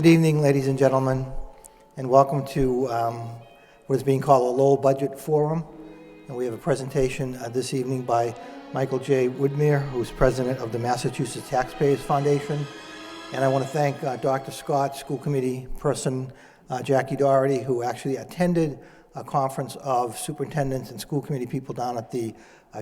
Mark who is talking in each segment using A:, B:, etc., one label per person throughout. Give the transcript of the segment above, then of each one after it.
A: Good evening, ladies and gentlemen, and welcome to what is being called a Lowell Budget Forum. And we have a presentation this evening by Michael J. Woodmere, who's president of the Massachusetts Taxpayers Foundation. And I want to thank Dr. Scott, school committee person, Jackie Doherty, who actually attended a conference of superintendents and school committee people down at the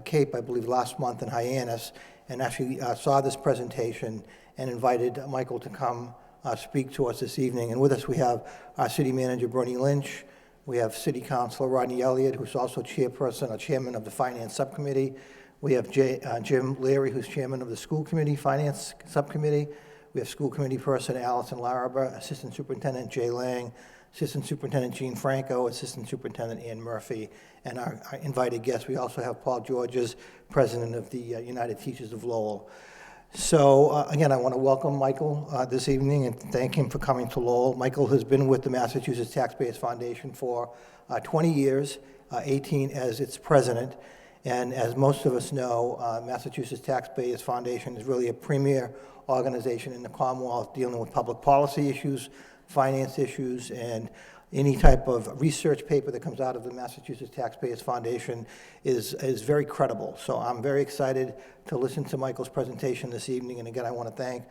A: Cape, I believe, last month in Hyannis, and actually saw this presentation and invited Michael to come speak to us this evening. And with us we have our city manager, Bernie Lynch. We have city councilor Rodney Elliott, who's also chairperson or chairman of the finance subcommittee. We have Jim Leary, who's chairman of the school committee finance subcommittee. We have school committee person Allison Laraba, assistant superintendent Jay Lang, assistant superintendent Jean Franco, assistant superintendent Ann Murphy, and our invited guests. We also have Paul Georges, president of the United Teachers of Lowell. So again, I want to welcome Michael this evening and thank him for coming to Lowell. Michael has been with the Massachusetts Taxpayers Foundation for 20 years, 18 as its president. And as most of us know, Massachusetts Taxpayers Foundation is really a premier organization in the Commonwealth dealing with public policy issues, finance issues, and any type of research paper that comes out of the Massachusetts Taxpayers Foundation is very credible. So I'm very excited to listen to Michael's presentation this evening. And again, I want to thank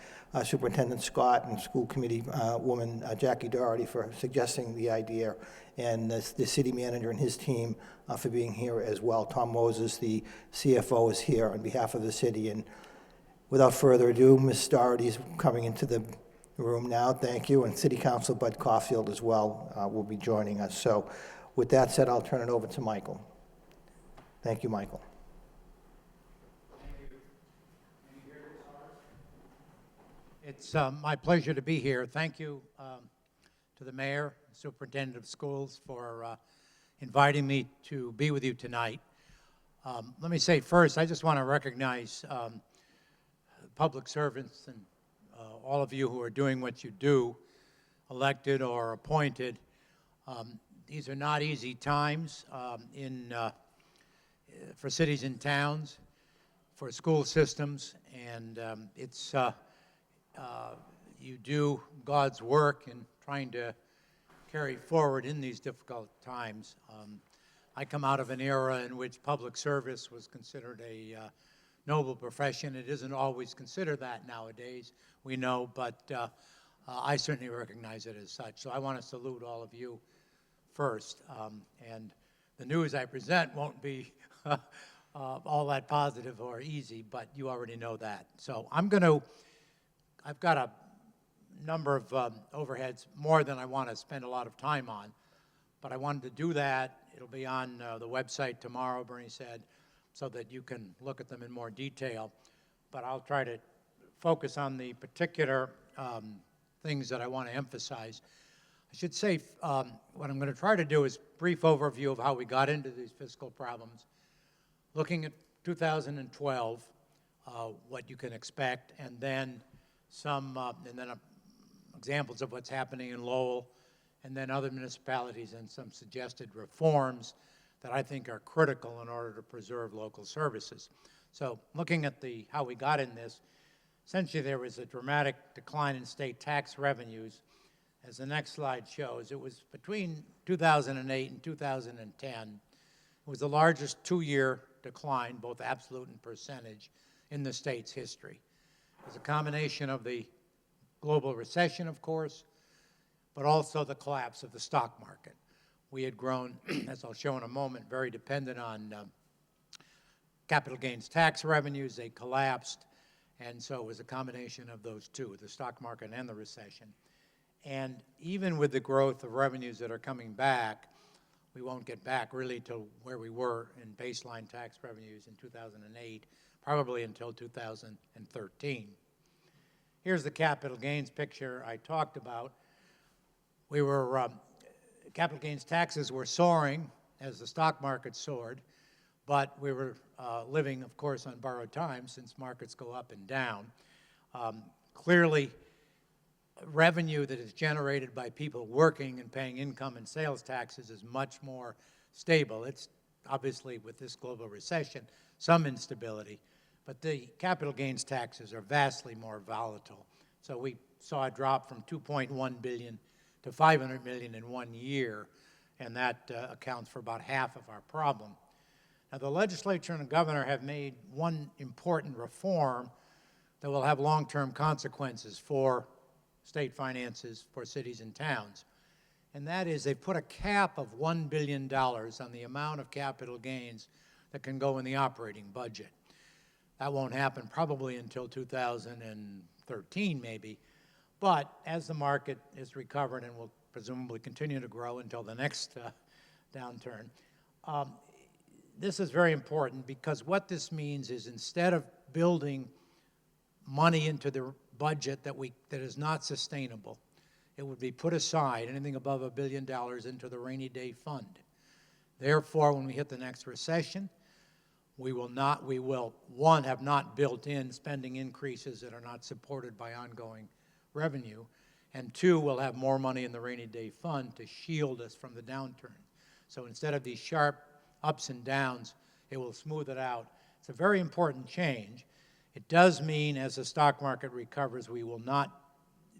A: Superintendent Scott and school committee woman Jackie Doherty for suggesting the idea, and the city manager and his team for being here as well. Tom Moses, the CFO, is here on behalf of the city. And without further ado, Ms. Doherty is coming into the room now. Thank you. And City Council Bud Caulfield as well will be joining us. So with that said, I'll turn it over to Michael. Thank you, Michael.
B: Thank you. It's my pleasure to be here. Thank you to the mayor, superintendent of schools, for inviting me to be with you tonight. Let me say first, I just want to recognize public servants and all of you who are doing what you do, elected or appointed. These are not easy times for cities and towns, for school systems, and you do God's work in trying to carry forward in these difficult times. I come out of an era in which public service was considered a noble profession. It isn't always considered that nowadays, we know, but I certainly recognize it as such. So I want to salute all of you first. And the news I present won't be all that positive or easy, but you already know that. So I've got a number of overheads, more than I want to spend a lot of time on, but I wanted to do that. It'll be on the website tomorrow, Bernie said, so that you can look at them in more detail. But I'll try to focus on the particular things that I want to emphasize. I should say what I'm going to try to do is a brief overview of how we got into these fiscal problems, looking at 2012, what you can expect, and then examples of what's happening in Lowell, and then other municipalities and some suggested reforms that I think are critical in order to preserve local services. So looking at how we got in this, essentially there was a dramatic decline in state tax revenues. As the next slide shows, it was between 2008 and 2010. It was the largest two-year decline, both absolute and percentage, in the state's history. It was a combination of the global recession, of course, but also the collapse of the stock market. We had grown, as I'll show in a moment, very dependent on capital gains tax revenues. They collapsed, and so it was a combination of those two, the stock market and the recession. And even with the growth of revenues that are coming back, we won't get back really to where we were in baseline tax revenues in 2008, probably until 2013. Here's the capital gains picture I talked about. Capital gains taxes were soaring as the stock market soared, but we were living, of course, on borrowed time since markets go up and down. Clearly, revenue that is generated by people working and paying income and sales taxes is much more stable. It's obviously, with this global recession, some instability, but the capital gains taxes are vastly more volatile. So we saw a drop from 2.1 billion to 500 million in 1 year, and that accounts for about half of our problem. Now, the legislature and the governor have made one important reform that will have long-term consequences for state finances, for cities and towns. And that is they've put a cap of $1 billion on the amount of capital gains that can go in the operating budget. That won't happen probably until 2013 maybe, but as the market is recovered and will presumably continue to grow until the next downturn, this is very important, because what this means is instead of building money into the budget that is not sustainable, it would be put aside, anything above $1 billion, into the rainy day fund. Therefore, when we hit the next recession, we will, one, have not built in spending increases that are not supported by ongoing revenue, and two, we'll have more money in the rainy day fund to shield us from the downturn. So instead of these sharp ups and downs, it will smooth it out. It's a very important change. It does mean as the stock market recovers, we will not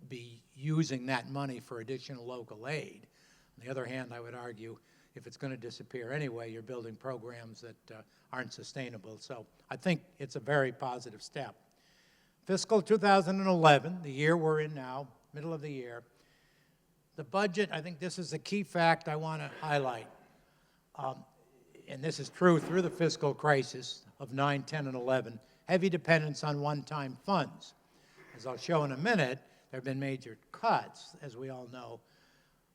B: be using that money for additional local aid. On the other hand, I would argue, if it's going to disappear anyway, you're building programs that aren't sustainable. So I think it's a very positive step. Fiscal 2011, the year we're in now, middle of the year, the budget, I think this is the key fact I want to highlight. And this is true through the fiscal crisis of 9, 10, and 11, heavy dependence on one-time funds. As I'll show in a minute, there have been major cuts, as we all know.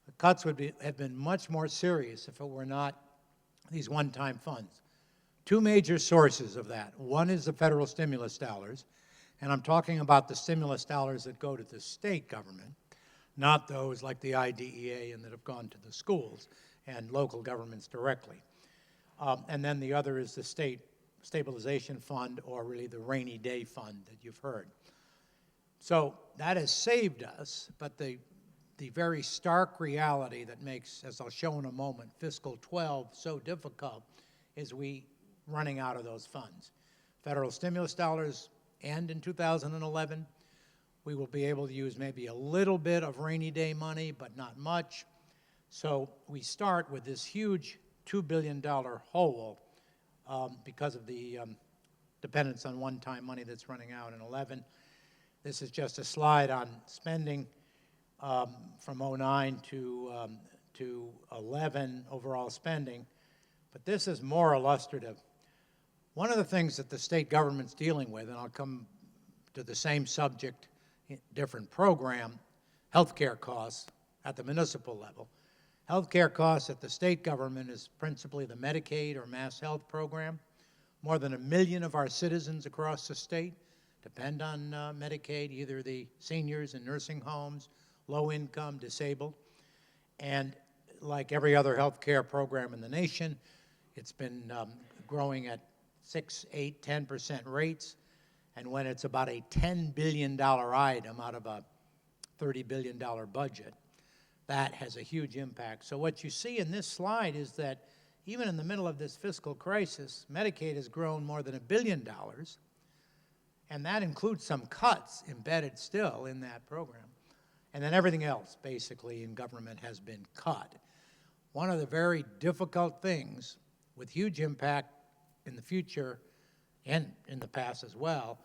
B: The cuts would have been much more serious if it were not these one-time funds. Two major sources of that. One is the federal stimulus dollars, and I'm talking about the stimulus dollars that go to the state government, not those like the IDEA and that have gone to the schools and local governments directly. And then the other is the state stabilization fund, or really the rainy day fund that you've heard. So that has saved us, but the very stark reality that makes, as I'll show in a moment, fiscal 12 so difficult is we running out of those funds. Federal stimulus dollars end in 2011. We will be able to use maybe a little bit of rainy day money, but not much. So we start with this huge $2 billion hole because of the dependence on one-time money that's running out in 11. This is just a slide on spending from 09 to 11, overall spending. But this is more illustrative. One of the things that the state government's dealing with, and I'll come to the same subject, different program, healthcare costs at the municipal level. Healthcare costs at the state government is principally the Medicaid or Mass Health program. More than 1 million of our citizens across the state depend on Medicaid, either the seniors in nursing homes, low income, disabled. And like every other healthcare program in the nation, it's been growing at 6, 8, 10% rates. And when it's about a $10 billion item out of a $30 billion budget, that has a huge impact. So what you see in this slide is that even in the middle of this fiscal crisis, Medicaid has grown more than $1 billion, and that includes some cuts embedded still in that program. And then everything else, basically, in government has been cut. One of the very difficult things with huge impact in the future and in the past as well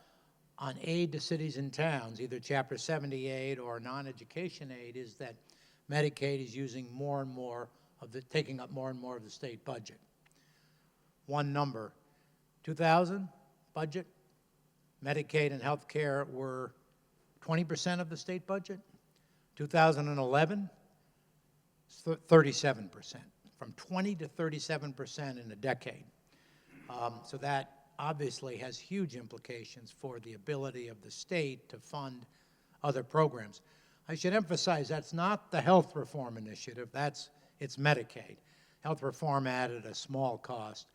B: on aid to cities and towns, either Chapter 70 aid or non-education aid, is that Medicaid is using more and more of the, taking up more and more of the state budget. One number, 2000 budget, Medicaid and health care were 20% of the state budget. 2011, 37%, from 20 to 37% in a decade. So that obviously has huge implications for the ability of the state to fund other programs. I should emphasize that's not the health reform initiative, it's Medicaid. Health reform added a small cost,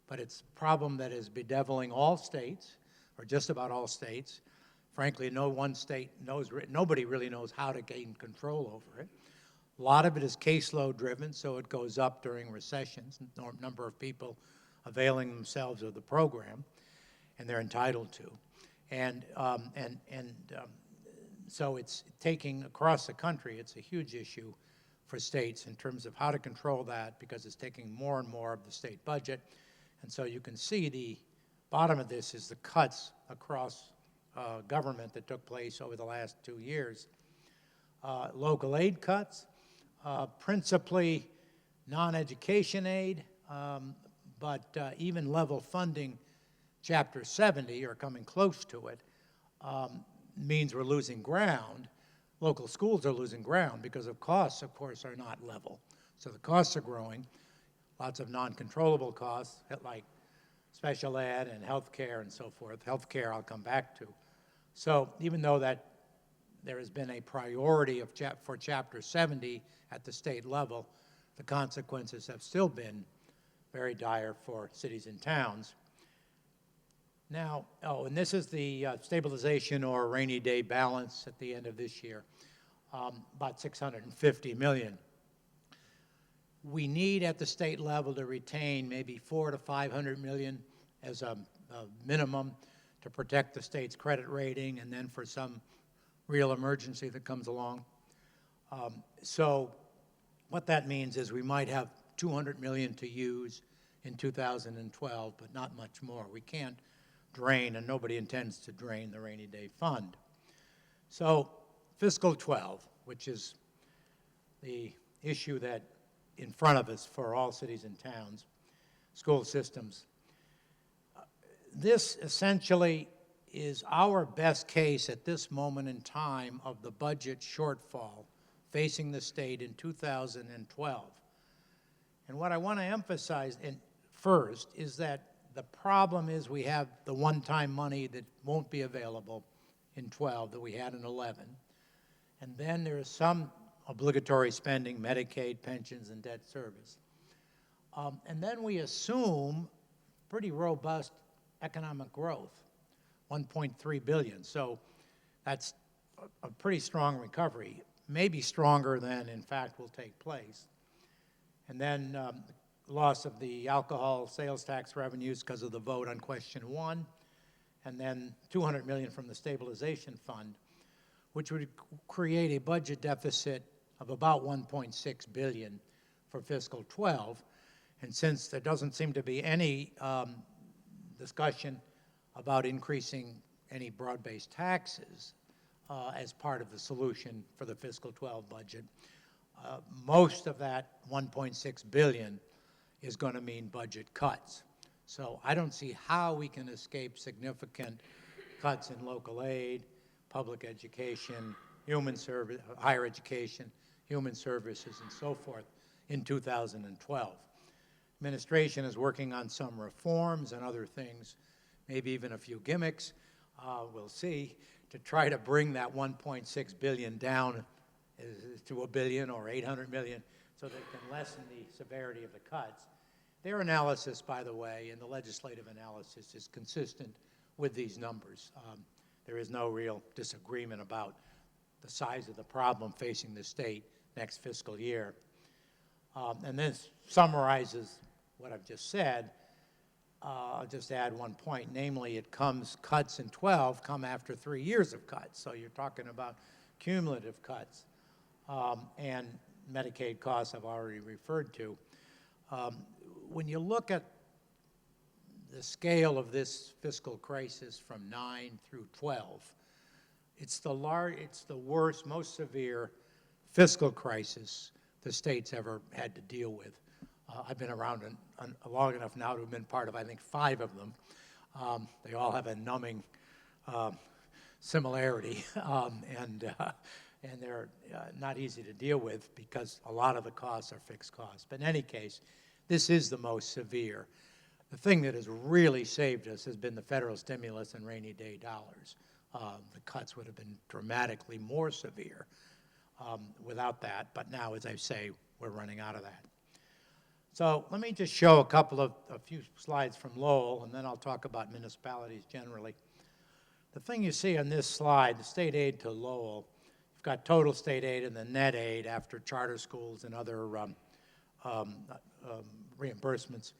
B: but it's a problem that is bedeviling all states, or just about all states. Frankly, no one state knows, nobody really knows how to gain control over it. A lot of it is caseload driven, so it goes up during recessions, number of people availing themselves of the program, and they're entitled to. So it's taking, across the country, it's a huge issue for states in terms of how to control that, because it's taking more and more of the state budget. And so you can see the bottom of this is the cuts across government that took place over the last 2 years. Local aid cuts, principally non-education aid, but even level funding Chapter 70, or coming close to it, means we're losing ground. Local schools are losing ground because of costs, of course, are not level. So the costs are growing, lots of non-controllable costs, like special ed and health care and so forth. Health care I'll come back to. So even though that there has been a priority for Chapter 70 at the state level, the consequences have still been very dire for cities and towns. Now, and this is the stabilization or rainy day balance at the end of this year, about $650 million. We need at the state level to retain maybe $400 to $500 million as a minimum to protect the state's credit rating, and then for some real emergency that comes along. So what that means is we might have $200 million to use in 2012, but not much more. We can't drain, and nobody intends to drain, the rainy day fund. So fiscal 12, which is the issue that in front of us for all cities and towns, school systems, this essentially is our best case at this moment in time of the budget shortfall facing the state in 2012. And what I want to emphasize first is that the problem is we have the one-time money that won't be available in 12 that we had in 11. And then there is some obligatory spending, Medicaid, pensions, and debt service. And then we assume pretty robust economic growth, 1.3 billion. So that's a pretty strong recovery, maybe stronger than in fact will take place. And then loss of the alcohol sales tax revenues because of the vote on question 1, and then $200 million from the stabilization fund, which would create a budget deficit of about $1.6 billion for fiscal 12. And since there doesn't seem to be any discussion about increasing any broad-based taxes as part of the solution for the fiscal 12 budget, most of that $1.6 billion is going to mean budget cuts. So I don't see how we can escape significant cuts in local aid, public education, human service, higher education, human services, and so forth in 2012. Administration is working on some reforms and other things, maybe even a few gimmicks, we'll see, to try to bring that $1.6 billion down to $1 billion or $800 million so they can lessen the severity of the cuts. Their analysis, by the way, and the legislative analysis is consistent with these numbers. There is no real disagreement about the size of the problem facing the state next fiscal year. And this summarizes what I've just said. I'll just add one point, namely cuts in 12 come after 3 years of cuts. So you're talking about cumulative cuts. And Medicaid costs I've already referred to. When you look at the scale of this fiscal crisis from 9 through 12, it's the worst, most severe fiscal crisis the state's ever had to deal with. I've been around long enough now to have been part of, I think, 5 of them. They all have a numbing similarity, and they're not easy to deal with because a lot of the costs are fixed costs. But in any case, this is the most severe. The thing that has really saved us has been the federal stimulus and rainy day dollars. The cuts would have been dramatically more severe without that, but now, as I say, we're running out of that. So let me just show a few slides from Lowell, and then I'll talk about municipalities generally. The thing you see on this slide, the state aid to Lowell, you've got total state aid and the net aid after charter schools and other reimbursements.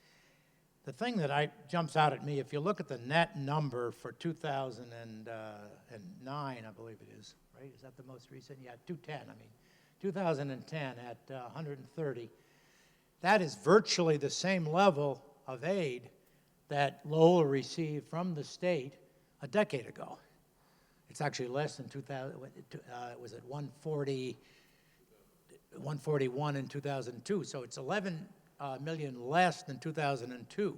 B: The thing that jumps out at me, if you look at the net number for 2009, I believe it is, right? Is that the most recent? Yeah, 210, I mean. 2010 at 130. That is virtually the same level of aid that Lowell received from the state a decade ago. It's actually less than 2000, it was at 141 in 2002, so it's 11 million less than 2002.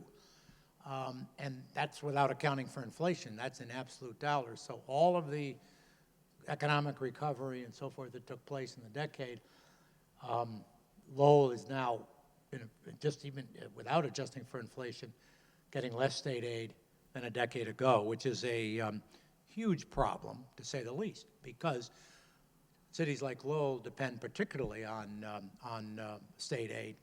B: And that's without accounting for inflation. That's in absolute dollars. So all of the economic recovery and so forth that took place in the decade, Lowell is now, just even without adjusting for inflation, getting less state aid than a decade ago, which is a huge problem, to say the least, because cities like Lowell depend particularly on state aid.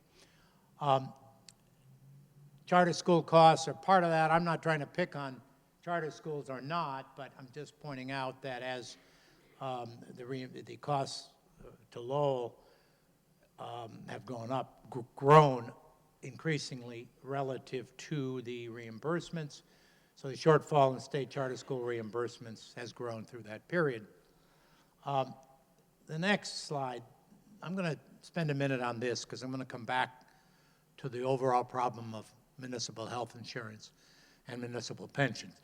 B: Charter school costs are part of that. I'm not trying to pick on charter schools or not, but I'm just pointing out that as the costs to Lowell have grown increasingly relative to the reimbursements. So the shortfall in state charter school reimbursements has grown through that period. The next slide, I'm going to spend a minute on this because I'm going to come back to the overall problem of municipal health insurance and municipal pensions.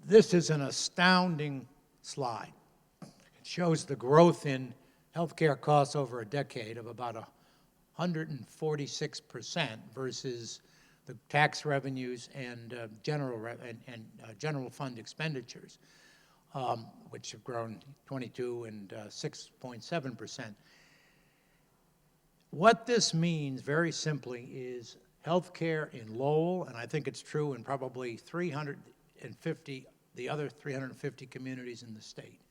B: This is an astounding slide. It shows the growth in healthcare costs over a decade of about 146% versus the tax revenues and general fund expenditures, which have grown 22 and 6.7%. What this means, very simply, is healthcare in Lowell, and I think it's true in probably the other 350 communities in the state.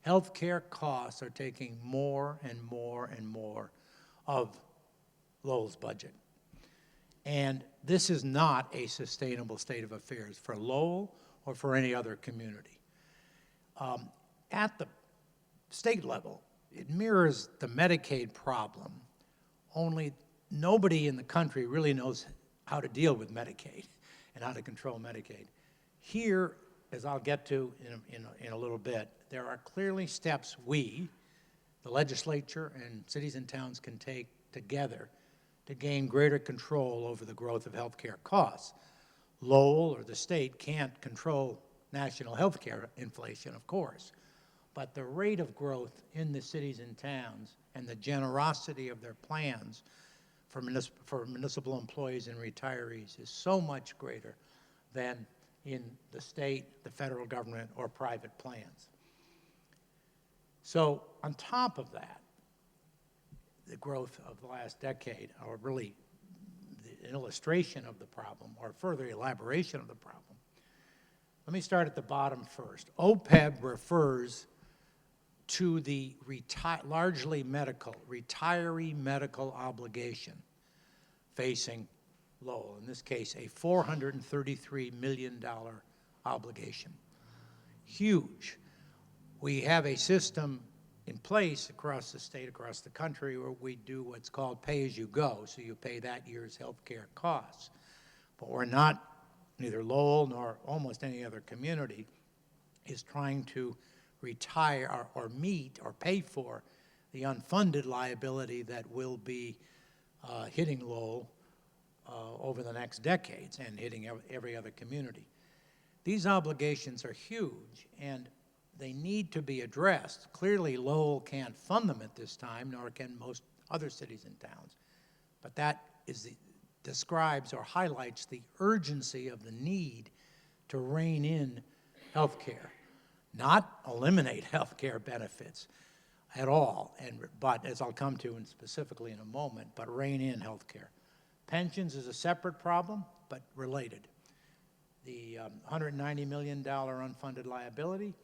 B: Healthcare costs are taking more and more and more of Lowell's budget. And this is not a sustainable state of affairs for Lowell or for any other community. At the state level, it mirrors the Medicaid problem, only nobody in the country really knows how to deal with Medicaid and how to control Medicaid. Here, as I'll get to in a little bit, there are clearly steps we, the legislature and cities and towns, can take together to gain greater control over the growth of healthcare costs. Lowell or the state can't control national healthcare inflation, of course, but the rate of growth in the cities and towns and the generosity of their plans for municipal employees and retirees is so much greater than in the state, the federal government, or private plans. So on top of that, the growth of the last decade, or really the illustration of the problem, or further elaboration of the problem. Let me start at the bottom first. OPEB refers to the largely retiree medical obligation facing Lowell, in this case, a $433 million obligation. Huge. We have a system in place across the state, across the country, where we do what's called pay-as-you-go, so you pay that year's health care costs. But we're not, neither Lowell nor almost any other community, is trying to retire or meet or pay for the unfunded liability that will be hitting Lowell over the next decades and hitting every other community. These obligations are huge, and they need to be addressed. Clearly, Lowell can't fund them at this time, nor can most other cities and towns. But that describes or highlights the urgency of the need to rein in health care, not eliminate health care benefits at all, but as I'll come to specifically in a moment, but rein in health care. Pensions is a separate problem, but related. The $190 million unfunded liability,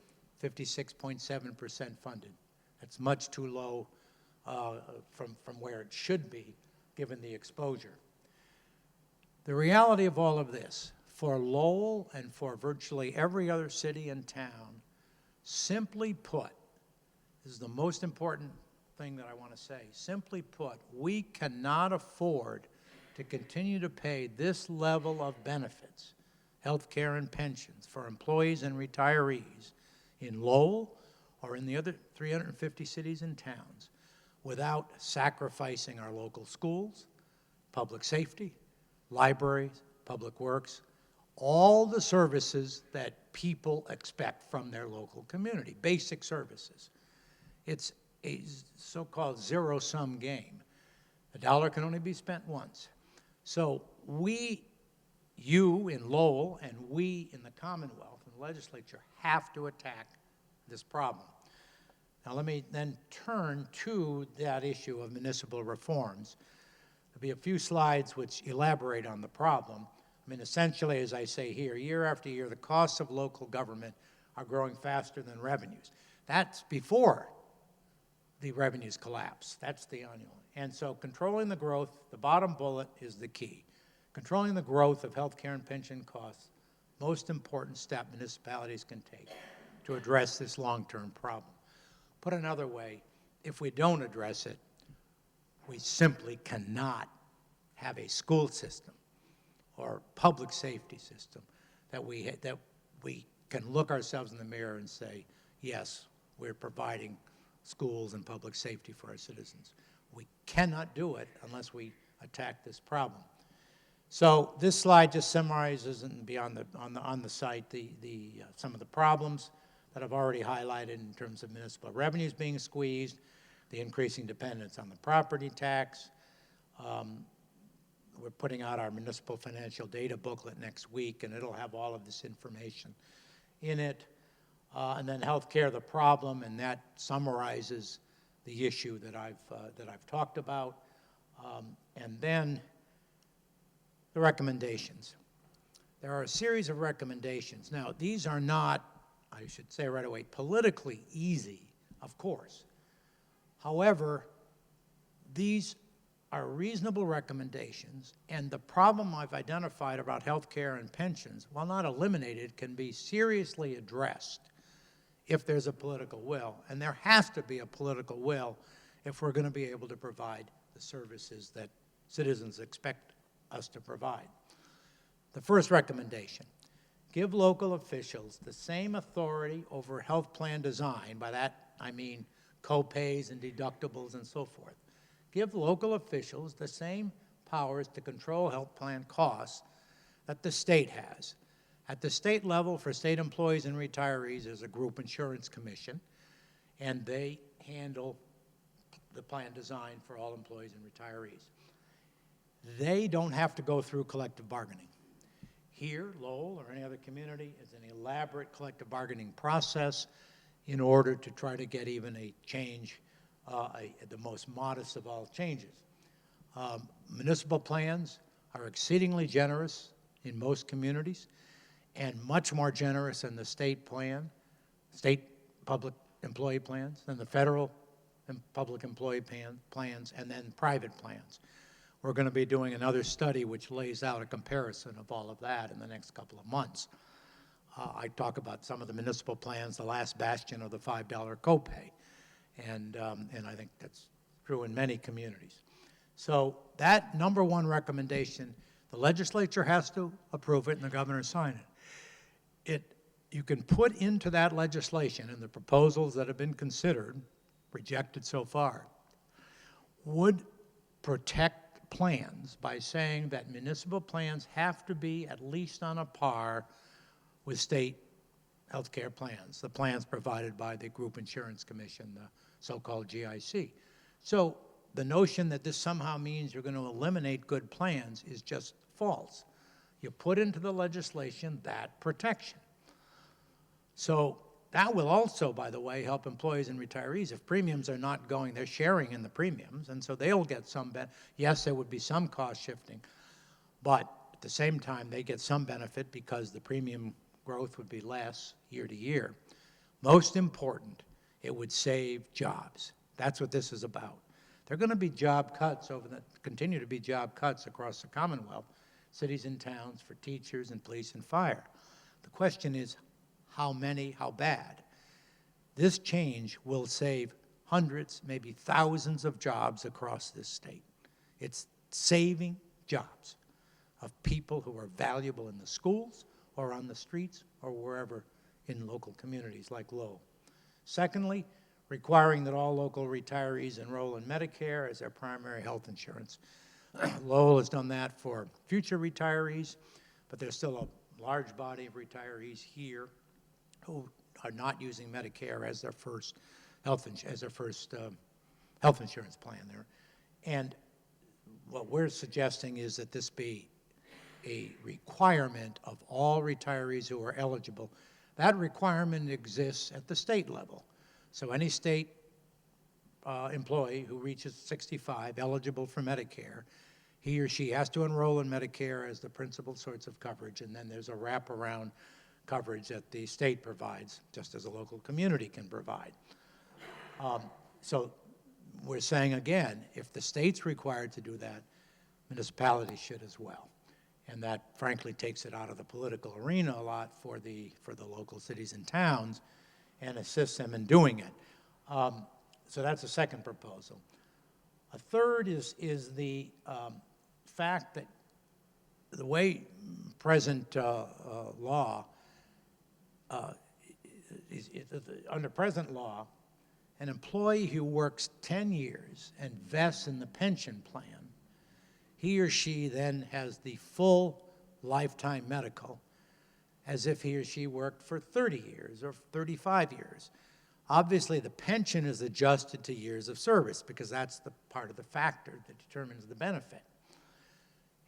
B: 56.7% funded. That's much too low from where it should be, given the exposure. The reality of all of this, for Lowell and for virtually every other city and town, simply put, this is the most important thing that I want to say, simply put, we cannot afford to continue to pay this level of benefits, health care and pensions, for employees and retirees in Lowell or in the other 350 cities and towns without sacrificing our local schools, public safety, libraries, public works, all the services that people expect from their local community, basic services. It's a so-called zero-sum game. A dollar can only be spent once. So you in Lowell and we in the Commonwealth and the legislature have to attack this problem. Now let me then turn to that issue of municipal reforms. There'll be a few slides which elaborate on the problem. I mean, essentially, as I say here, year after year, the costs of local government are growing faster than revenues. That's before the revenues collapse. That's the annual. And so controlling the growth, the bottom bullet is the key. Controlling the growth of health care and pension costs, most important step municipalities can take to address this long-term problem. Put another way, if we don't address it, we simply cannot have a school system or public safety system that we can look ourselves in the mirror and say, yes, we're providing schools and public safety for our citizens. We cannot do it unless we attack this problem. So this slide just summarizes and be on the site some of the problems that I've already highlighted in terms of municipal revenues being squeezed, the increasing dependence on the property tax. We're putting out our municipal financial data booklet next week, and it'll have all of this information in it. And then healthcare, the problem, and that summarizes the issue that I've talked about. And then the recommendations. There are a series of recommendations. Now, these are not, I should say right away, politically easy, of course. However, these are reasonable recommendations, and the problem I've identified about health care and pensions, while not eliminated, can be seriously addressed if there's a political will. And there has to be a political will if we're going to be able to provide the services that citizens expect us to provide. The first recommendation, give local officials the same authority over health plan design, by that I mean co-pays and deductibles and so forth. Give local officials the same powers to control health plan costs that the state has. At the state level, for state employees and retirees, there's a group insurance commission, and they handle the plan design for all employees and retirees. They don't have to go through collective bargaining. Here, Lowell or any other community, is an elaborate collective bargaining process in order to try to get even a change, the most modest of all changes. Municipal plans are exceedingly generous in most communities and much more generous than the state public employee plans, than the federal and public employee plans, and then private plans. We're going to be doing another study which lays out a comparison of all of that in the next couple of months. I talk about some of the municipal plans, the last bastion of the $5 copay, and I think that's true in many communities. So that number one recommendation, the legislature has to approve it and the governor sign it. You can put into that legislation, and the proposals that have been considered, rejected so far, would protect plans by saying that municipal plans have to be at least on a par with state health care plans, the plans provided by the Group Insurance Commission, the so-called GIC. So the notion that this somehow means you're going to eliminate good plans is just false. You put into the legislation that protection. So that will also, by the way, help employees and retirees. If premiums are not going, they're sharing in the premiums, and so they'll get some benefit. Yes, there would be some cost shifting, but at the same time, they get some benefit because the premium growth would be less year to year. Most important, it would save jobs. That's what this is about. There are going to be job cuts continue to be job cuts across the Commonwealth, cities and towns, for teachers and police and fire. The question is, how many, how bad? This change will save hundreds, maybe thousands of jobs across this state. It's saving jobs of people who are valuable in the schools or on the streets or wherever in local communities like Lowell. Secondly, requiring that all local retirees enroll in Medicare as their primary health insurance. Lowell has done that for future retirees, but there's still a large body of retirees here who are not using Medicare as their first health insurance plan there. And what we're suggesting is that this be a requirement of all retirees who are eligible. That requirement exists at the state level. So any state employee who reaches 65, eligible for Medicare, he or she has to enroll in Medicare as the principal source of coverage, and then there's a wraparound coverage that the state provides, just as a local community can provide. So we're saying, again, if the state's required to do that, municipalities should as well. And that, frankly, takes it out of the political arena a lot for the local cities and towns and assists them in doing it. So that's a second proposal. A third is the fact that the way present law, under present law, an employee who works 10 years and vests in the pension plan, he or she then has the full lifetime medical as if he or she worked for 30 years or 35 years. Obviously, the pension is adjusted to years of service because that's the part of the factor that determines the benefit.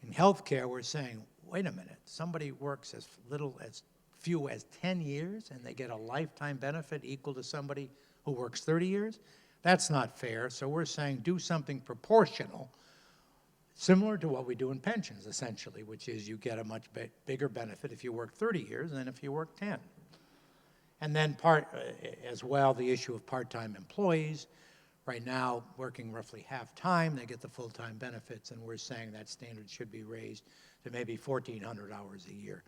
B: In healthcare, we're saying, wait a minute, somebody works as few as 10 years and they get a lifetime benefit equal to somebody who works 30 years? That's not fair, so we're saying do something proportional, similar to what we do in pensions, essentially, which is you get a much bigger benefit if you work 30 years than if you work 10. And then as well, the issue of part-time employees. Right now, working roughly half-time, they get the full-time benefits, and we're saying that standard should be raised to maybe 1,400 hours a year.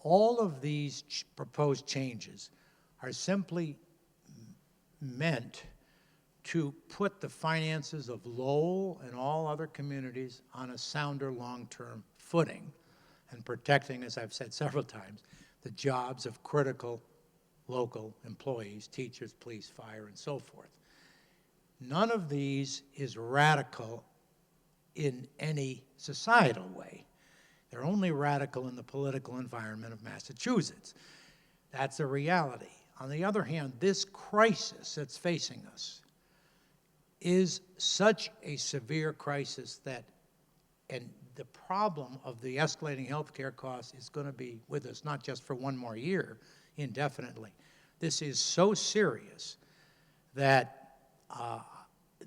B: All of these proposed changes are simply meant to put the finances of Lowell and all other communities on a sounder long-term footing and protecting, as I've said several times, the jobs of critical local employees, teachers, police, fire, and so forth. None of these is radical in any societal way. They're only radical in the political environment of Massachusetts. That's a reality. On the other hand, this crisis that's facing us is such a severe crisis that, and the problem of the escalating healthcare costs is going to be with us not just for one more year, indefinitely. This is so serious that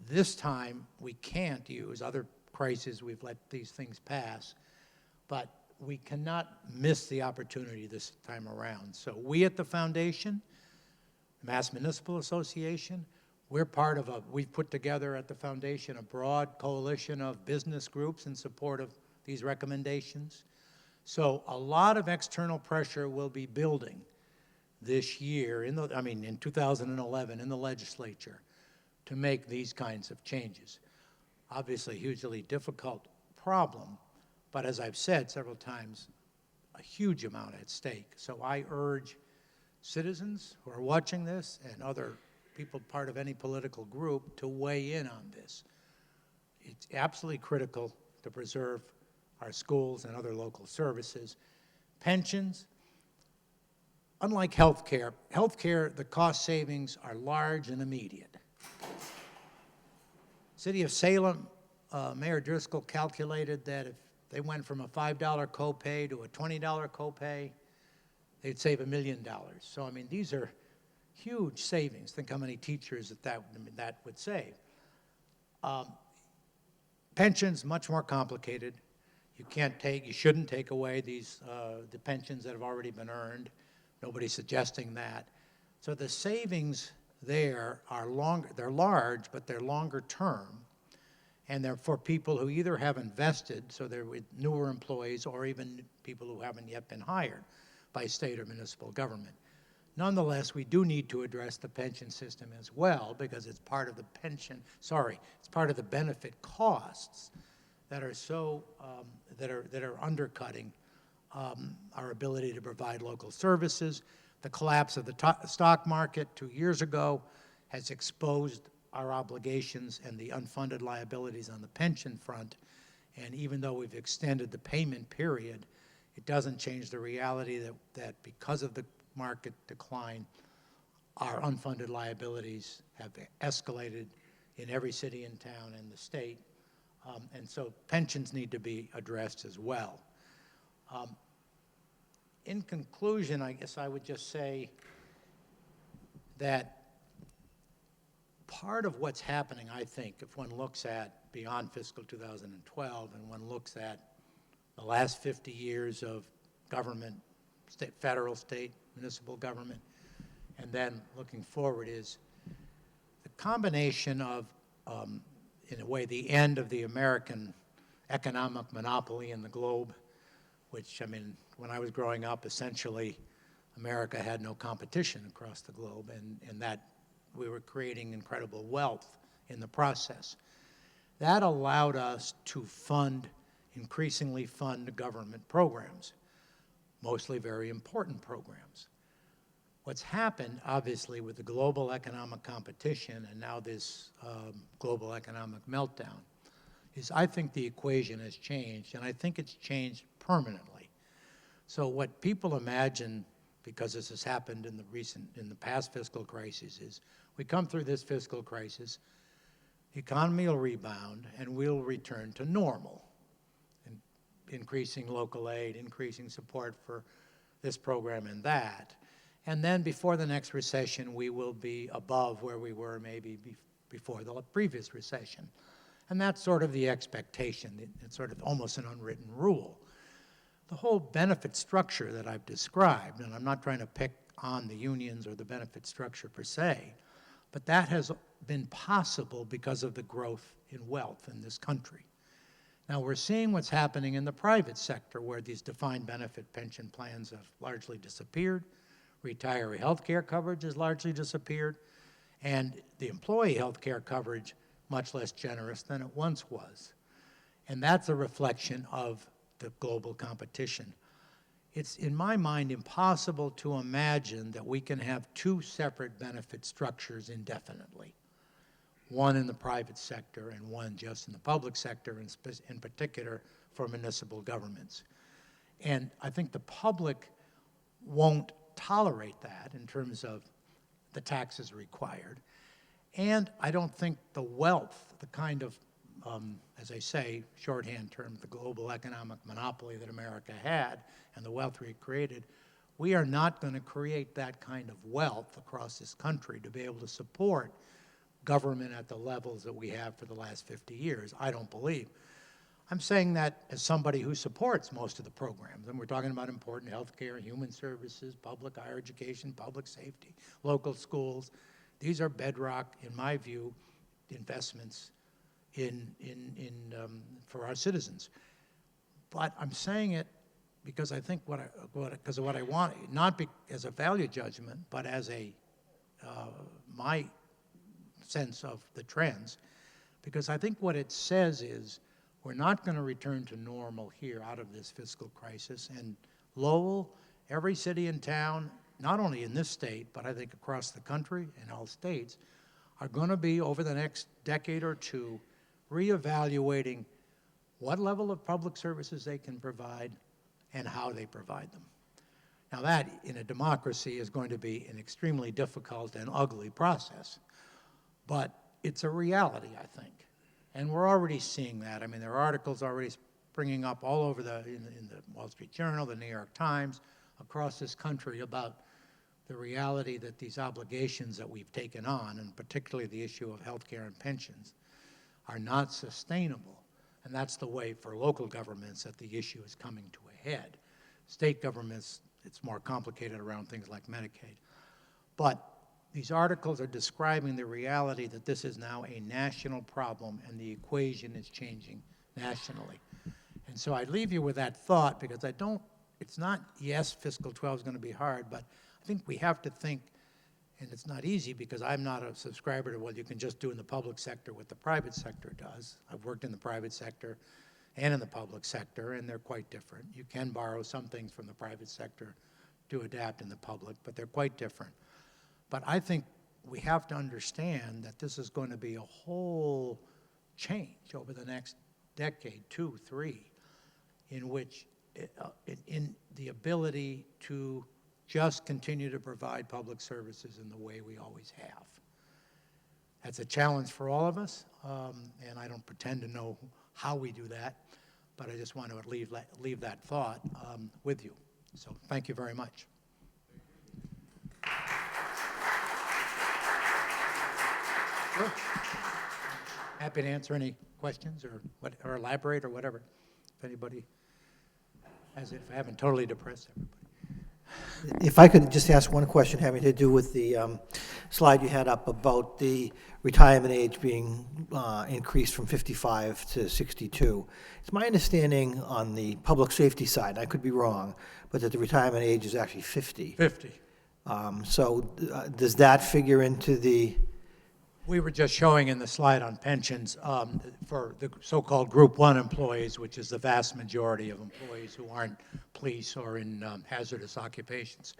B: this time we can't use other crises. We've let these things pass, but we cannot miss the opportunity this time around. So we at the foundation, Mass Municipal Association, we've put together at the foundation a broad coalition of business groups in support of these recommendations. So a lot of external pressure will be building this year, in 2011 in the legislature to make these kinds of changes. Obviously, a hugely difficult problem, but as I've said several times, a huge amount at stake. So I urge citizens who are watching this and other people part of any political group to weigh in on this. It's absolutely critical to preserve our schools and other local services. Pensions, unlike healthcare, the cost savings are large and immediate. City of Salem, Mayor Driscoll calculated that if they went from a $5 copay to a $20 copay, they'd save $1 million. So, these are huge savings. Think how many teachers that would save. Pensions, much more complicated. You shouldn't take away the pensions that have already been earned. Nobody's suggesting that. So the savings there are they're large, but they're longer term. And they're for people who either have invested, so they're with newer employees, or even people who haven't yet been hired by state or municipal government. Nonetheless, we do need to address the pension system as well, because it's part of the it's part of the benefit costs that are that are undercutting our ability to provide local services. The collapse of the stock market 2 years ago has exposed our obligations and the unfunded liabilities on the pension front. And even though we've extended the payment period, it doesn't change the reality that because of the market decline, our unfunded liabilities have escalated in every city and town in the state. And so pensions need to be addressed as well. In conclusion, I guess I would just say that part of what's happening, I think, if one looks at beyond fiscal 2012 and one looks at the last 50 years of government, federal, state, municipal government, and then looking forward, is the combination of, in a way, the end of the American economic monopoly in the globe, which, I mean, when I was growing up, essentially, America had no competition across the globe, and that we were creating incredible wealth in the process. That allowed us to increasingly fund government programs, mostly very important programs. What's happened, obviously, with the global economic competition and now this global economic meltdown is I think the equation has changed, and I think it's changed permanently. So what people imagine, because this has happened in the past fiscal crises, is we come through this fiscal crisis, the economy will rebound, and we'll return to normal, and increasing local aid, increasing support for this program and that. And then before the next recession, we will be above where we were maybe before the previous recession. And that's sort of the expectation. It's sort of almost an unwritten rule. The whole benefit structure that I've described, and I'm not trying to pick on the unions or the benefit structure per se, but that has been possible because of the growth in wealth in this country. Now we're seeing what's happening in the private sector where these defined benefit pension plans have largely disappeared, retiree health care coverage has largely disappeared, and the employee health care coverage much less generous than it once was. And that's a reflection of the global competition. It's, in my mind, impossible to imagine that we can have two separate benefit structures indefinitely, one in the private sector and one just in the public sector, in particular for municipal governments. And I think the public won't tolerate that in terms of the taxes required. And I don't think the wealth, the kind of, as I say, shorthand term, the global economic monopoly that America had and the wealth we created, we are not going to create that kind of wealth across this country to be able to support government at the levels that we have for the last 50 years, I don't believe. I'm saying that as somebody who supports most of the programs, and we're talking about important health care, human services, public higher education, public safety, local schools. These are bedrock, in my view, investments for our citizens. But I'm saying it because I think because of what I want, not as a value judgment, but as my sense of the trends, because I think what it says is we're not going to return to normal here out of this fiscal crisis. And Lowell, every city and town, not only in this state, but I think across the country and all states, are going to be, over the next decade or two, reevaluating what level of public services they can provide and how they provide them. Now that, in a democracy, is going to be an extremely difficult and ugly process, but it's a reality, I think. And we're already seeing that. I mean, there are articles already springing up all over in the Wall Street Journal, the New York Times, across this country about the reality that these obligations that we've taken on, and particularly the issue of health care and pensions, are not sustainable. And that's the way for local governments that the issue is coming to a head. State governments, it's more complicated around things like Medicaid. But these articles are describing the reality that this is now a national problem and the equation is changing nationally. And so I leave you with that thought because it's not, yes, fiscal 12 is going to be hard, but I think we have to think, and it's not easy because I'm not a subscriber to what you can just do in the public sector what the private sector does. I've worked in the private sector and in the public sector, and they're quite different. You can borrow some things from the private sector to adapt in the public, but they're quite different. But I think we have to understand that this is going to be a whole change over the next decade, 2, 3, in which in the ability to just continue to provide public services in the way we always have. That's a challenge for all of us, and I don't pretend to know how we do that, but I just want to leave that thought with you. So thank you very much. Sure. Happy to answer any questions or elaborate or whatever. If anybody has it, if I haven't totally depressed everybody.
A: If I could just ask one question having to do with the slide you had up about the retirement age being increased from 55 to 62. It's my understanding on the public safety side, I could be wrong, but that the retirement age is actually 50.
B: 50.
A: Does that figure into the...
B: We were just showing in the slide on pensions for the so-called Group 1 employees, which is the vast majority of employees who aren't police or in hazardous occupations.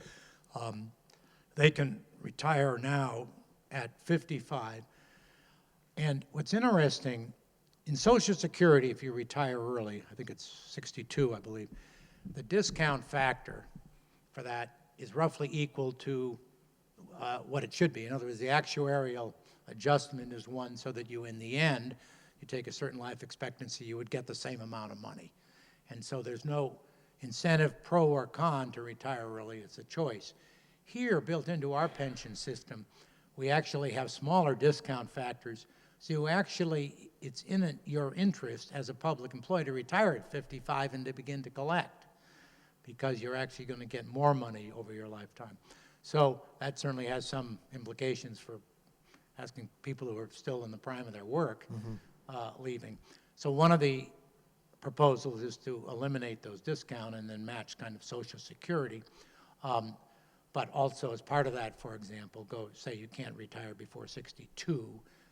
B: They can retire now at 55. And what's interesting, in Social Security, if you retire early, I think it's 62, I believe, the discount factor for that is roughly equal to what it should be. In other words, the actuarial adjustment is one so that you, in the end, you take a certain life expectancy, you would get the same amount of money. And so there's no incentive, pro or con, to retire early. It's a choice. Here, built into our pension system, we actually have smaller discount factors. So you actually, it's in your interest as a public employee to retire at 55 and to begin to collect, because you're actually going to get more money over your lifetime. So that certainly has some implications for asking people who are still in the prime of their work leaving. So one of the proposals is to eliminate those discounts and then match kind of Social Security. But also as part of that, for example, say you can't retire before 62,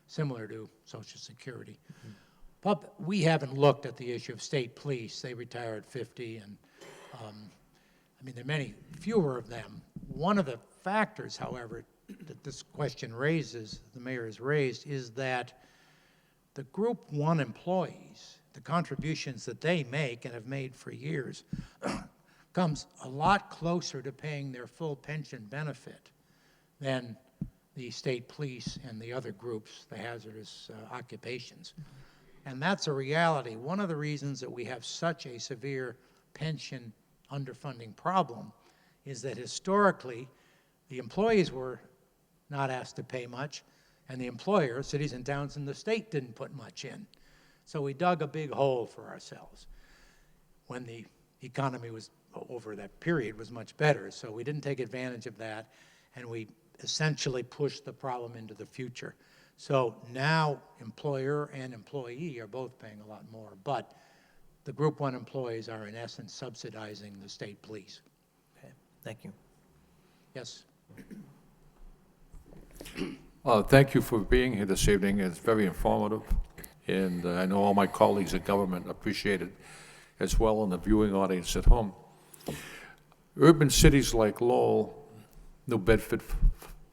B: similar to Social Security. But we haven't looked at the issue of state police. They retire at 50, and I mean, there are many fewer of them. One of the factors, however, that this question raises, the mayor has raised, is that the Group 1 employees, the contributions that they make and have made for years, comes a lot closer to paying their full pension benefit than the state police and the other groups, the hazardous occupations. And that's a reality. One of the reasons that we have such a severe pension underfunding problem is that historically, the employees were not asked to pay much, and the employer, cities and towns in the state, didn't put much in. So we dug a big hole for ourselves when the economy was, over that period, was much better. So we didn't take advantage of that, and we essentially pushed the problem into the future. So now employer and employee are both paying a lot more, but the Group 1 employees are in essence subsidizing the state police.
A: Okay, thank you.
B: Yes?
C: Thank you for being here this evening. It's very informative, and I know all my colleagues in government appreciate it as well, and the viewing audience at home. Urban cities like Lowell, New Bedford,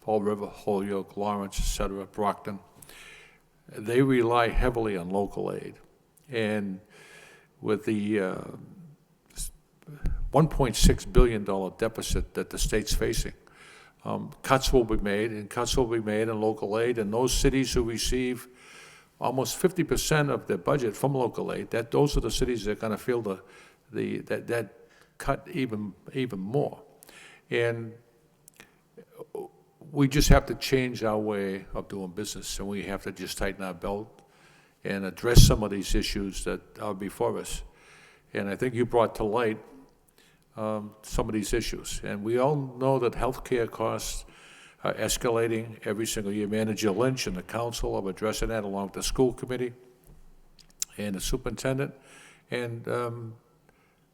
C: Fall River, Holyoke, Lawrence, etc., Brockton, they rely heavily on local aid. And with the $1.6 billion deficit that the state's facing, cuts will be made, and cuts will be made in local aid, and those cities who receive almost 50% of their budget from local aid, those are the cities that are going to feel that cut even more. And we just have to change our way of doing business, and we have to just tighten our belt and address some of these issues that are before us. And I think you brought to light some of these issues. And we all know that healthcare costs are escalating every single year. Manager Lynch and the council are addressing that along with the school committee and the superintendent. And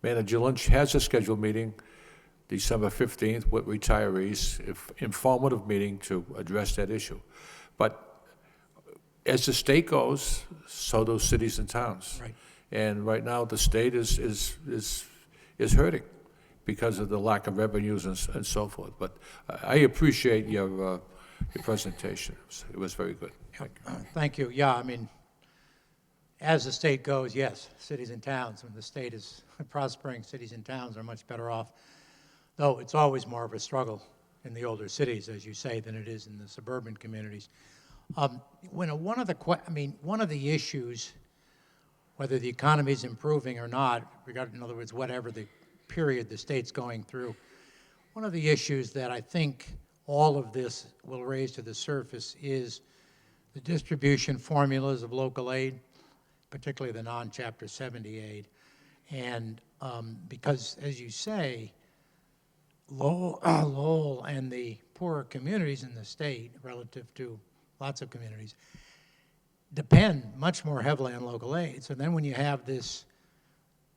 C: Manager Lynch has a scheduled meeting December 15th with retirees, informative meeting to address that issue. But as the state goes, so do cities and towns.
B: Right.
C: And right now the state is hurting. because of the lack of revenues and so forth. But I appreciate your presentation. It was very good. Thank you.
B: Thank you. Yeah, I mean, as the state goes, yes, cities and towns, when the state is prospering, cities and towns are much better off, though it's always more of a struggle in the older cities, as you say, than it is in the suburban communities. One of the issues, whether the economy is improving or not, in other words, whatever the period the state's going through, one of the issues that I think all of this will raise to the surface is the distribution formulas of local aid, particularly the non-Chapter 70 aid. And because, as you say, Lowell and the poorer communities in the state, relative to lots of communities, depend much more heavily on local aid. So then when you have this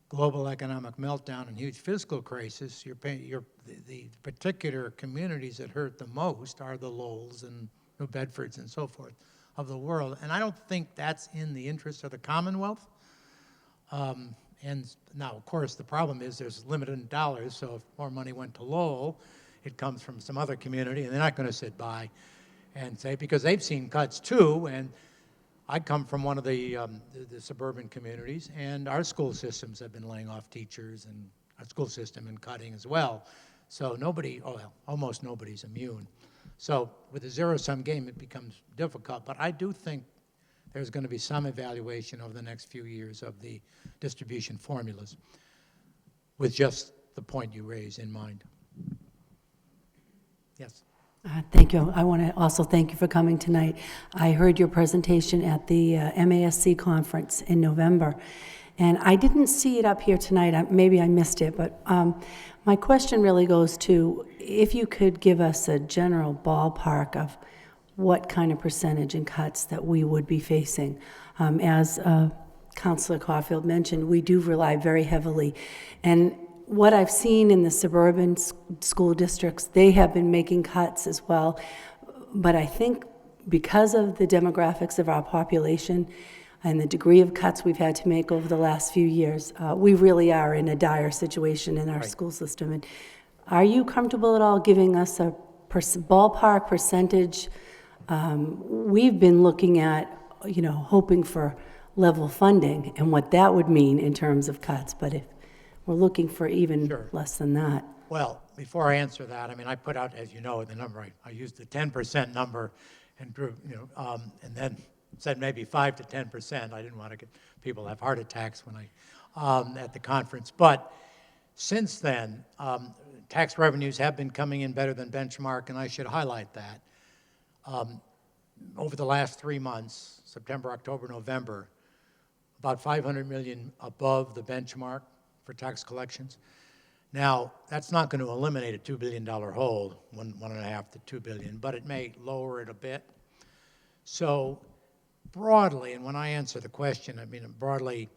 B: global economic meltdown and huge fiscal crisis, the particular communities that hurt the most are the Lowells and New Bedfords and so forth of the world. And I don't think that's in the interest of the Commonwealth. And now, of course, the problem is there's limited dollars, so if more money went to Lowell, it comes from some other community, and they're not going to sit by and say, because they've seen cuts too, and I come from one of the suburban communities, and our school systems have been laying off teachers, and our school system and cutting as well. So almost nobody's immune. So with a zero-sum game, it becomes difficult, but I do think there's going to be some evaluation over the next few years of the distribution formulas with just the point you raise in mind. Yes.
D: Thank you. I want to also thank you for coming tonight. I heard your presentation at the MASC conference in November, and I didn't see it up here tonight. Maybe I missed it, but my question really goes to if you could give us a general ballpark of what kind of percentage in cuts that we would be facing. As Councilor Caulfield mentioned, we do rely very heavily. And what I've seen in the suburban school districts, they have been making cuts as well. But I think because of the demographics of our population and the degree of cuts we've had to make over the last few years, we really are in a dire situation in our school system. And are you comfortable at all giving us a ballpark percentage? We've been looking at, hoping for level funding and what that would mean in terms of cuts, but if we're looking for even less than that.
B: Well, before I answer that, I mean, I put out, as you know, the number. I used the 10% number and drew, and then said maybe 5 to 10%. I didn't want to get people to have heart attacks when at the conference. But since then, tax revenues have been coming in better than benchmark, and I should highlight that. Over the last 3 months, September, October, November, about $500 million above the benchmark for tax collections. Now, that's not going to eliminate a $2 billion hole, $1.5 to $2 billion, but it may lower it a bit. So broadly, and when I answer the question, I mean broadly,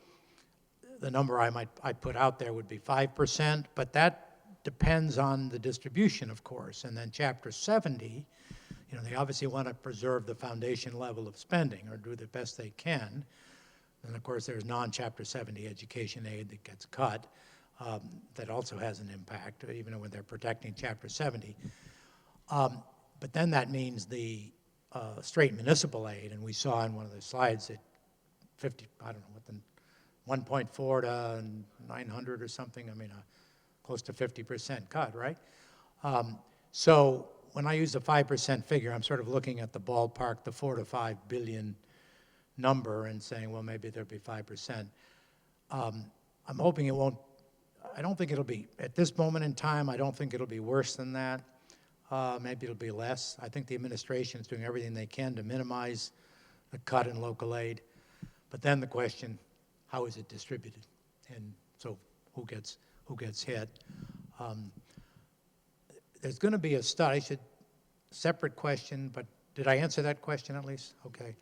B: the number I put out there would be 5%, but that depends on the distribution, of course. And then Chapter 70, they obviously want to preserve the foundation level of spending or do the best they can. And of course, there's non-Chapter 70 education aid that gets cut. That also has an impact, even when they're protecting Chapter 70. But then that means the straight municipal aid, and we saw in one of the slides that 1.4 to 900 or something, I mean, close to 50% cut, right? So when I use the 5% figure, I'm sort of looking at the ballpark, the 4 to 5 billion number, and saying, well, maybe there'll be 5%. I'm hoping it won't. I don't think it'll be, at this moment in time, I don't think it'll be worse than that. Maybe it'll be less. I think the administration is doing everything they can to minimize the cut in local aid. But then the question, how is it distributed? And so who gets hit? There's going to be a study, separate question, but did I answer that question at least? Okay.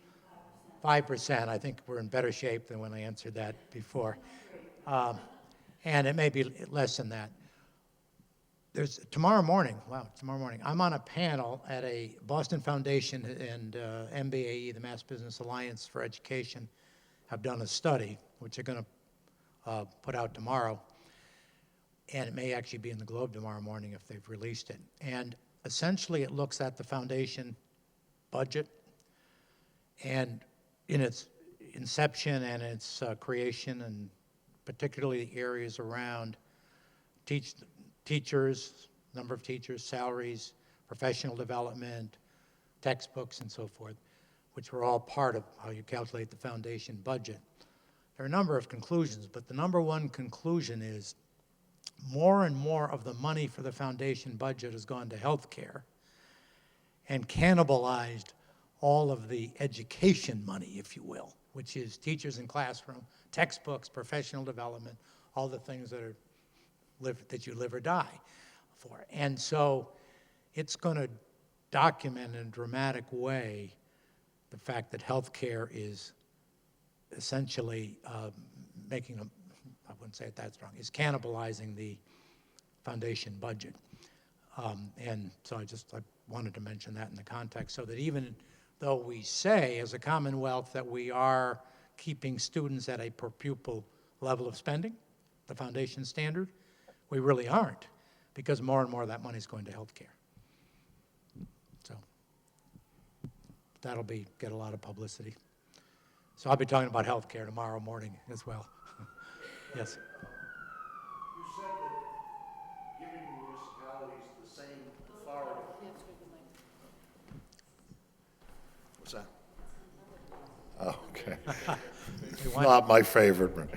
B: 5%, I think we're in better shape than when I answered that before. And it may be less than that. There's tomorrow morning, I'm on a panel at a Boston Foundation and MBAE, the Mass Business Alliance for Education, have done a study, which they're going to put out tomorrow. and it may actually be in the Globe tomorrow morning if they've released it. And essentially, it looks at the foundation budget, and in its inception and its creation, and particularly the areas around teachers, number of teachers, salaries, professional development, textbooks, and so forth, which were all part of how you calculate the foundation budget. There are a number of conclusions, but the number one conclusion is more and more of the money for the foundation budget has gone to health care and cannibalized all of the education money, if you will, which is teachers in classroom, textbooks, professional development, all the things that you live or die for. And so it's going to document in a dramatic way the fact that healthcare is essentially making I wouldn't say it that strong, is cannibalizing the foundation budget. And so I wanted to mention that in the context, so that even though we say as a Commonwealth that we are keeping students at a per pupil level of spending, the foundation standard, we really aren't, because more and more of that money is going to health care. So that'll get a lot of publicity. So I'll be talking about health care tomorrow morning as well. Yes.
E: You said that giving municipalities the same authority. What's that? Oh, okay. Not my favorite.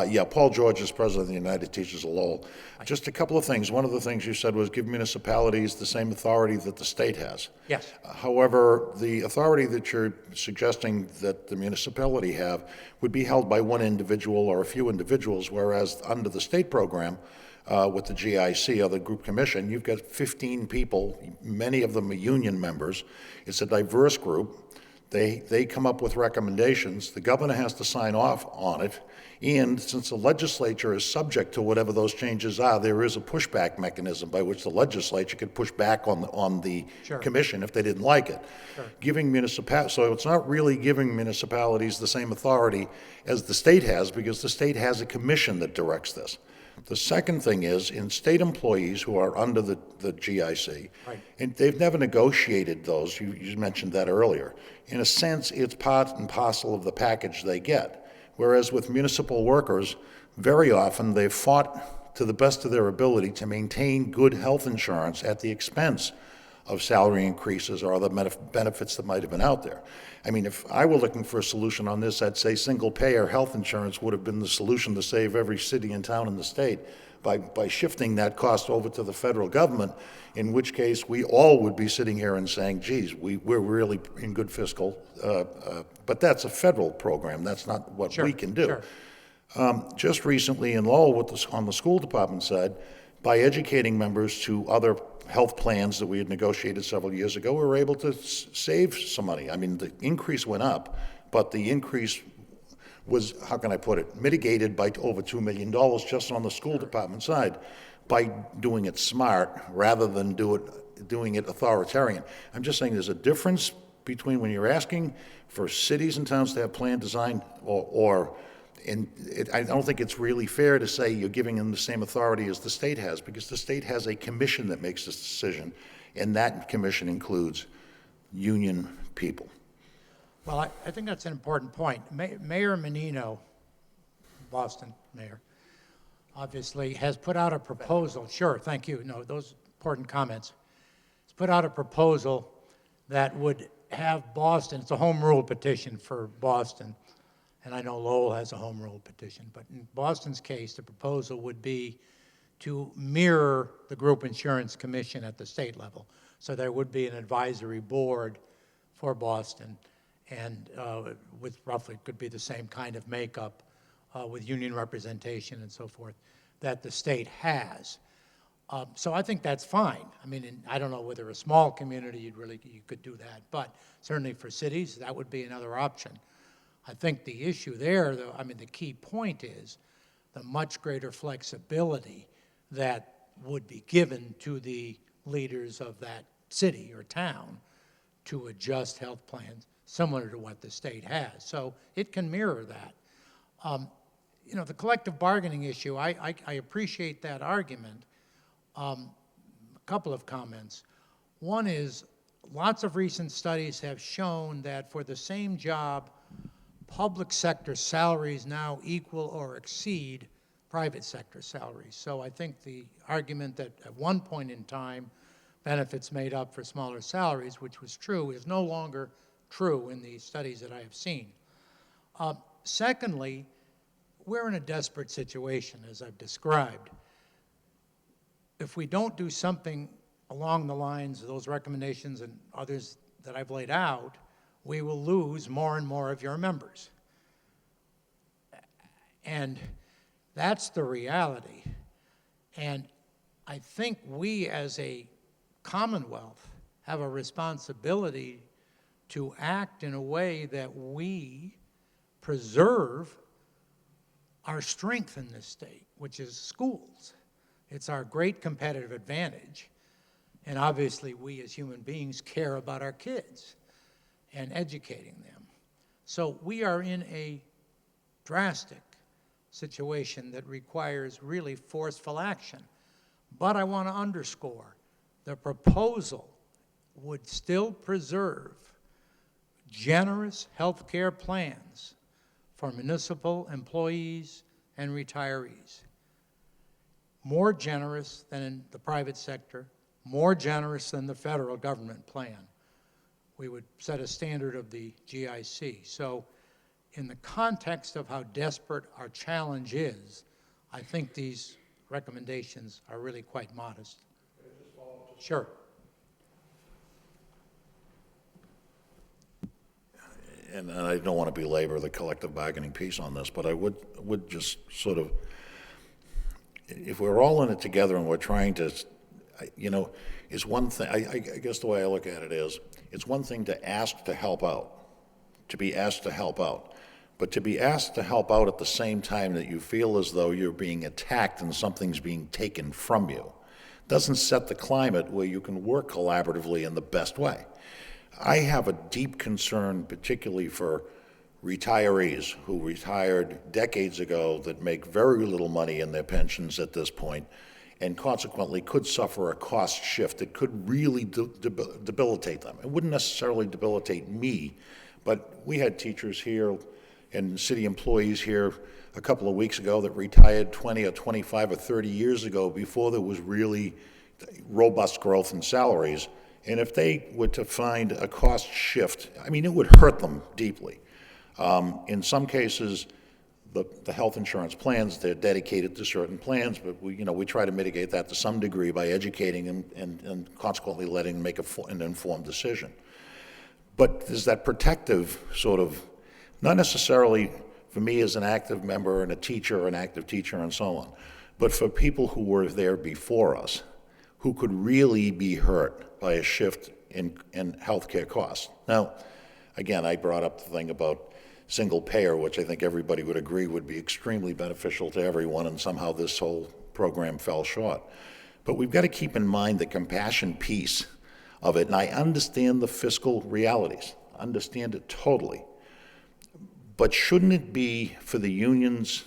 E: Yeah, Paul George is president of the United Teachers of Lowell. Just a couple of things. One of the things you said was give municipalities the same authority that the state has.
B: Yes.
E: However, the authority that you're suggesting that the municipality have would be held by one individual or a few individuals, whereas under the state program, with the GIC or the group commission, you've got 15 people, many of them are union members. It's a diverse group. They come up with recommendations. The governor has to sign off on it. And since the legislature is subject to whatever those changes are, there is a pushback mechanism by which the legislature could push back on the
B: Sure.
E: commission if they didn't like it. Sure. So it's not really giving municipalities the same authority as the state has, because the state has a commission that directs this. The second thing is, in state employees who are under the GIC,
B: Right.
E: and they've never negotiated those, you mentioned that earlier. In a sense, it's part and parcel of the package they get. Whereas with municipal workers, very often they've fought to the best of their ability to maintain good health insurance at the expense of salary increases or other benefits that might have been out there. I mean, if I were looking for a solution on this, I'd say single-payer health insurance would have been the solution to save every city and town in the state by shifting that cost over to the federal government, in which case we all would be sitting here and saying, geez, we're really in good fiscal, but that's a federal program. That's not what
B: Sure,
E: we can do.
B: sure.
E: Just recently in Lowell, on the school department side, by educating members to other health plans that we had negotiated several years ago, we were able to save some money. I mean, the increase went up, but the increase was, how can I put it, mitigated by over $2 million just on the school department side by doing it smart rather than doing it authoritarian. I'm just saying there's a difference between when you're asking for cities and towns to have plan design I don't think it's really fair to say you're giving them the same authority as the state has, because the state has a commission that makes this decision, and that commission includes union people.
B: Well, I think that's an important point. Mayor Menino, Boston mayor, obviously has put out a proposal. Sure, thank you. No, those important comments. He's put out a proposal that would have Boston, it's a home rule petition for Boston, and I know Lowell has a home rule petition, but in Boston's case, the proposal would be to mirror the group insurance commission at the state level. So there would be an advisory board for Boston, and with roughly, could be the same kind of makeup with union representation and so forth that the state has. So I think that's fine. I mean, I don't know whether a small community you could do that, but certainly for cities, that would be another option. I think the issue there, though, I mean, the key point is the much greater flexibility that would be given to the leaders of that city or town to adjust health plans similar to what the state has. So it can mirror that. you know, the collective bargaining issue, I appreciate that argument. A couple of comments. One is, lots of recent studies have shown that for the same job, public sector salaries now equal or exceed private sector salaries. So I think the argument that at one point in time, benefits made up for smaller salaries, which was true, is no longer true in the studies that I have seen. Secondly, we're in a desperate situation, as I've described. If we don't do something along the lines of those recommendations and others that I've laid out, we will lose more and more of your members. And that's the reality. And I think we as a Commonwealth have a responsibility to act in a way that we preserve our strength in this state, which is schools. It's our great competitive advantage. And obviously, we as human beings care about our kids and educating them. So we are in a drastic situation that requires really forceful action. But I want to underscore, the proposal would still preserve generous health care plans for municipal employees and retirees. More generous than in the private sector, more generous than the federal government plan. We would set a standard of the GIC. So in the context of how desperate our challenge is, I think these recommendations are really quite modest. Sure.
E: And I don't want to belabor the collective bargaining piece on this, but I would just sort of, if we're all in it together and we're trying to, you know, is one thing, I guess the way I look at it is, it's one thing to ask to help out, to be asked to help out, but to be asked to help out at the same time that you feel as though you're being attacked and something's being taken from you, doesn't set the climate where you can work collaboratively in the best way. I have a deep concern, particularly for retirees who retired decades ago that make very little money in their pensions at this point, and consequently could suffer a cost shift that could really debilitate them. It wouldn't necessarily debilitate me, but we had teachers here and city employees here a couple of weeks ago that retired 20 or 25 or 30 years ago before there was really robust growth in salaries. And if they were to find a cost shift, I mean, it would hurt them deeply. In some cases, the health insurance plans, they're dedicated to certain plans, but we try to mitigate that to some degree by educating them and consequently letting them make an informed decision. But there's that protective sort of, not necessarily for me as an active member and a teacher, an active teacher and so on, but for people who were there before us, who could really be hurt by a shift in healthcare costs. Now, again, I brought up the thing about single payer, which I think everybody would agree would be extremely beneficial to everyone, and somehow this whole program fell short. But we've got to keep in mind the compassion piece of it, and I understand the fiscal realities, understand it totally. But shouldn't it be for the unions,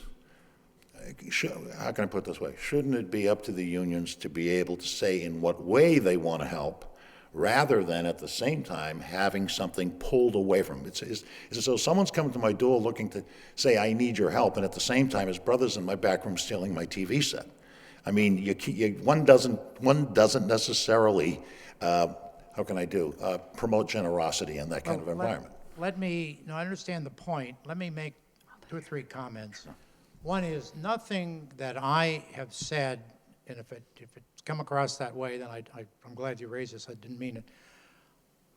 E: how can I put it this way? Shouldn't it be up to the unions to be able to say in what way they want to help, rather than at the same time having something pulled away from them? It's as though someone's coming to my door looking to say, I need your help, and at the same time his brother's in my back room stealing my TV set. I mean, one doesn't necessarily, how can I do, promote generosity in that kind of environment.
B: I understand the point. Let me make 2 or 3 comments. One is, nothing that I have said, and if it's come across that way, then I'm glad you raised this. I didn't mean it.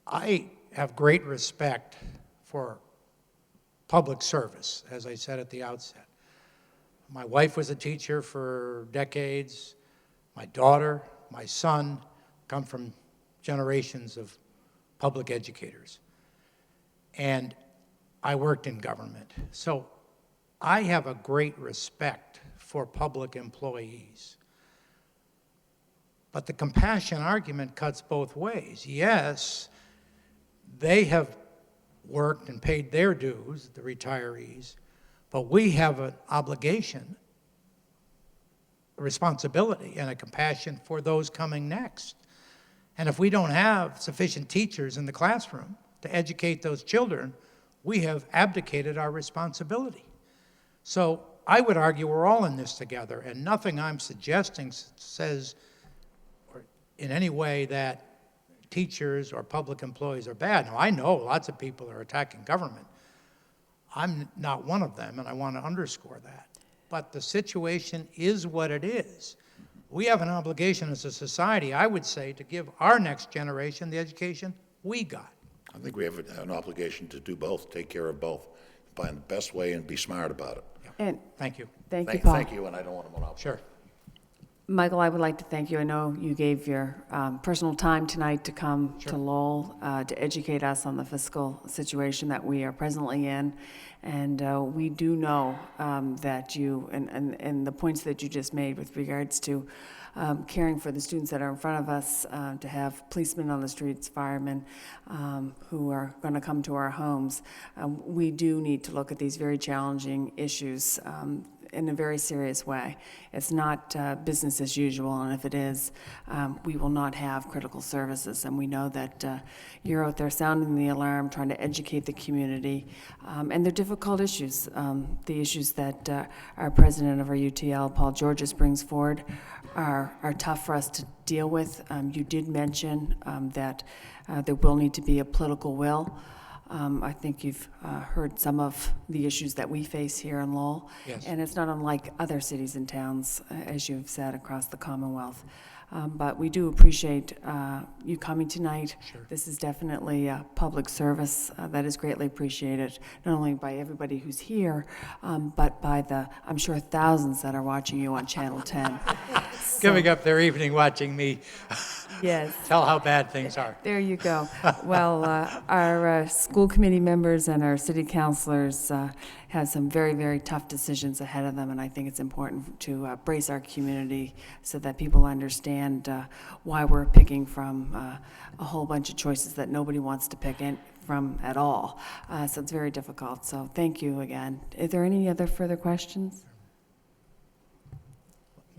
B: I have great respect for public service, as I said at the outset. My wife was a teacher for decades. My daughter, my son come from generations of public educators. And I worked in government. So I have a great respect for public employees. But the compassion argument cuts both ways. Yes, they have worked and paid their dues, the retirees, But we have an obligation, a responsibility, and a compassion for those coming next. And if we don't have sufficient teachers in the classroom to educate those children, we have abdicated our responsibility. So I would argue we're all in this together, and nothing I'm suggesting says or in any way that teachers or public employees are bad. Now, I know lots of people are attacking government. I'm not one of them, and I want to underscore that. But the situation is what it is. We have an obligation as a society, I would say, to give our next generation the education we got.
E: I think we have an obligation to do both, take care of both, find the best way and be smart about it.
F: And
B: Thank you.
F: thank you, Paul.
E: Thank you, and I don't want to monopolize.
B: Sure.
F: Michael, I would like to thank you. I know you gave your personal time tonight to come to Lowell to educate us on the fiscal situation that we are presently in. And we do know that you, and the points that you just made with regards to caring for the students that are in front of us, to have policemen on the streets, firemen who are going to come to our homes. We do need to look at these very challenging issues in a very serious way. It's not business as usual, and if it is, we will not have critical services. And we know that you're out there sounding the alarm, trying to educate the community, and they're difficult issues. The issues that our president of our UTL, Paul Georges, brings forward are tough for us to deal with. You did mention that there will need to be a political will. I think you've heard some of the issues that we face here in Lowell.
B: Yes.
F: And it's not unlike other cities and towns, as you've said, across the Commonwealth. But we do appreciate you coming tonight.
B: Sure.
F: This is definitely a public service that is greatly appreciated, not only by everybody who's here, but by the, I'm sure, thousands that are watching you on Channel 10.
B: Giving up their evening watching me
F: Yes.
B: tell how bad things are.
F: There you go. Well, our school committee members and our city councilors have some very, very tough decisions ahead of them, and I think it's important to brace our community so that people understand why we're picking from a whole bunch of choices that nobody wants to pick from at all. So it's very difficult. So thank you again. Is there any other further questions?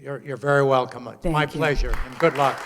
B: You're very welcome. It's my
F: Thank you.
B: pleasure, and good luck.